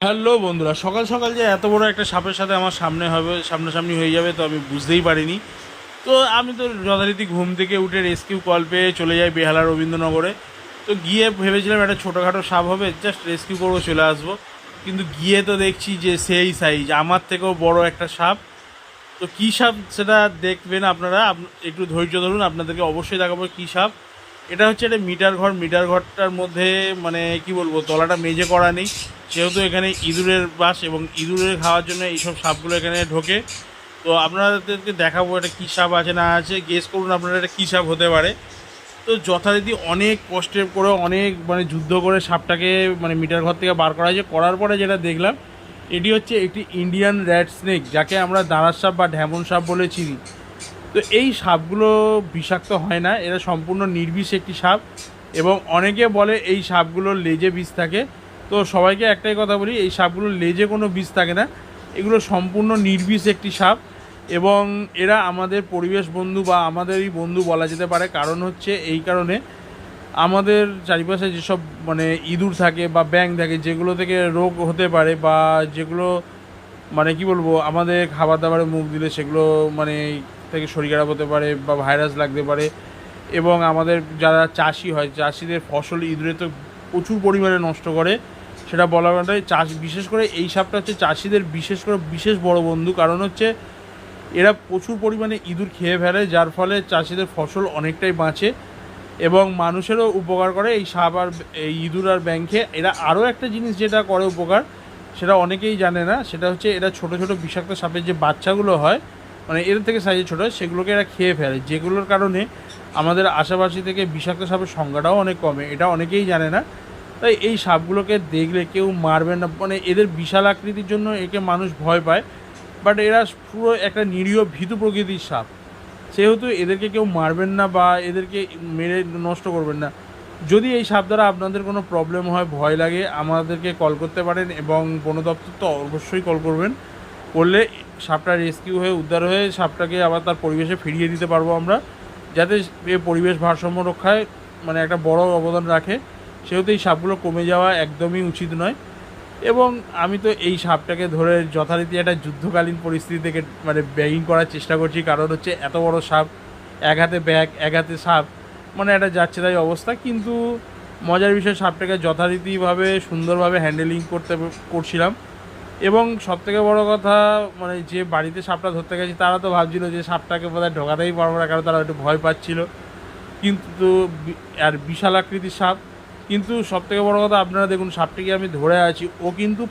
Hello বন্ধুরা, সকাল সকাল যে এত বড় একটা সাপের সাথে আমার সামনাসামনি হয়ে যাবে তো আমি বুঝতেই পারিনি। তো আমি তো যথারীতি ঘুম থেকে উঠে রেস্কিউ কল পেয়ে চলে যাই বেহালা রবীন্দ্রনগরে। তো গিয়ে ভেবেছিলাম একটা ছোটোখাটো সাপ হবে, জাস্ট রেস্কিউ করবো, চলে আসবো। কিন্তু গিয়ে তো দেখছি যে সেই সাইজ, আমার থেকেও বড় একটা সাপ। তো কী সাপ সেটা দেখবেন আপনারা, একটু ধৈর্য ধরুন, আপনাদেরকে অবশ্যই দেখাবো কী সাপ। এটা হচ্ছে একটা মিটার ঘরটার মধ্যে, মানে কি বলবো, তলাটা মেঝে করা নেই, সেহেতু এখানে ইঁদুরের বাস, এবং ইঁদুরের খাওয়ার জন্য এইসব সাপগুলো এখানে ঢোকে। তো আপনাদেরকে দেখাবো এটা কী সাপ আছে না আছে, গেস করুন আপনারা এটা কী সাপ হতে পারে। তো যথারীতি অনেক কষ্টের করে, অনেক মানে যুদ্ধ করে সাপটাকে মানে মিটার ঘর থেকে বার করা হয়েছে। করার পরে যেটা দেখলাম, এটি হচ্ছে একটি ইন্ডিয়ান র্যাট স্নেক, যাকে আমরা দাঁড়ার সাপ বা ঢ্যামন সাপ বলে চিনি। তো এই সাপগুলো বিষাক্ত হয় না, এরা সম্পূর্ণ নির্বিষ একটি সাপ, এবং অনেকে বলে এই সাপগুলোর লেজে বিষ থাকে। তো সবাইকে একটাই কথা বলি, এই সাপগুলোর লেজে কোনো বিষ থাকে না, এগুলো সম্পূর্ণ নির্বিষ একটি সাপ। এবং এরা আমাদের পরিবেশ বন্ধু বা আমাদেরই বন্ধু বলা যেতে পারে। কারণ হচ্ছে এই কারণে, আমাদের চারিপাশে যেসব মানে ইঁদুর থাকে বা ব্যাঙ থাকে, যেগুলো থেকে রোগ হতে পারে, বা যেগুলো মানে কি বলবো, আমাদের খাবার দাবারে মুখ দিলে সেগুলো মানে থেকে শরীর খারাপ হতে পারে বা ভাইরাস লাগতে পারে। এবং আমাদের যারা চাষি হয়, চাষিদের ফসল ইঁদুরে তো প্রচুর পরিমাণে নষ্ট করে, সেটা বলা যায়। বিশেষ করে এই সাপটা হচ্ছে চাষিদের বিশেষ বড় বন্ধু। কারণ হচ্ছে এরা প্রচুর পরিমাণে ইঁদুর খেয়ে ফেলে, যার ফলে চাষিদের ফসল অনেকটাই বাঁচে এবং মানুষেরও উপকার করে এই সাপ আর এই ইঁদুর আর ব্যাঙ খেয়ে। এরা আরও একটা জিনিস যেটা করে উপকার, সেটা অনেকেই জানে না, সেটা হচ্ছে এরা ছোটো ছোটো বিষাক্ত সাপের যে বাচ্চাগুলো হয়, মানে এদের থেকে সাইজে ছোটো হয়, সেগুলোকে এরা খেয়ে ফেলে, যেগুলোর কারণে আমাদের আশেপাশে থেকে বিষাক্ত সাপের সংখ্যাটাও অনেক কমে। এটা অনেকেই জানে না। তাই এই সাপগুলোকে দেখলে কেউ মারবেন না, মানে এদের বিশাল আকৃতির জন্য একে মানুষ ভয় পায়, বাট এরা পুরো একটা নিরীহ ভীতু প্রকৃতির সাপ, সেহেতু এদেরকে কেউ মারবেন না বা এদেরকে মেরে নষ্ট করবেন না। যদি এই সাপ দ্বারা আপনাদের কোনো প্রবলেম হয়, ভয় লাগে, আমাদেরকে কল করতে পারেন, এবং বন দপ্তর তো অবশ্যই কল করবেন। করলে সাপটা রেস্কিউ হয়ে উদ্ধার হয়ে সাপটাকে আবার তার পরিবেশে ফিরিয়ে দিতে পারবো আমরা, যাতে এ পরিবেশ ভারসাম্য রক্ষায় মানে একটা বড় অবদান রাখে। সেহেতু এই সাপগুলো কমে যাওয়া একদমই উচিত নয়। এবং আমি তো এই সাপটাকে ধরে যথারীতি একটা যুদ্ধকালীন পরিস্থিতি থেকে মানে ব্যাগিং করার চেষ্টা করছি। কারণ হচ্ছে এত বড় সাপ, এক হাতে ব্যাগ এক হাতে সাপ, মানে একটা যাচ্ছে তাই অবস্থা। কিন্তু মজার বিষয়, সাপটাকে যথারীতিভাবে সুন্দরভাবে হ্যান্ডেলিং করছিলাম। এবং সবথেকে বড় কথা, মানে যে বাড়িতে সাপটা ধরতে গেছি তারা তো ভাবছিল যে সাপটাকে বোধহয় ঢোকাতেই পারবো না, কারণ তারা একটু ভয় পাচ্ছিল। কিন্তু আর বিশাল আকৃতির সাপ। কিন্তু সবথেকে বড় কথা, আপনারা দেখুন সাপটিকে আমি ধরে আছি, ও কিন্তু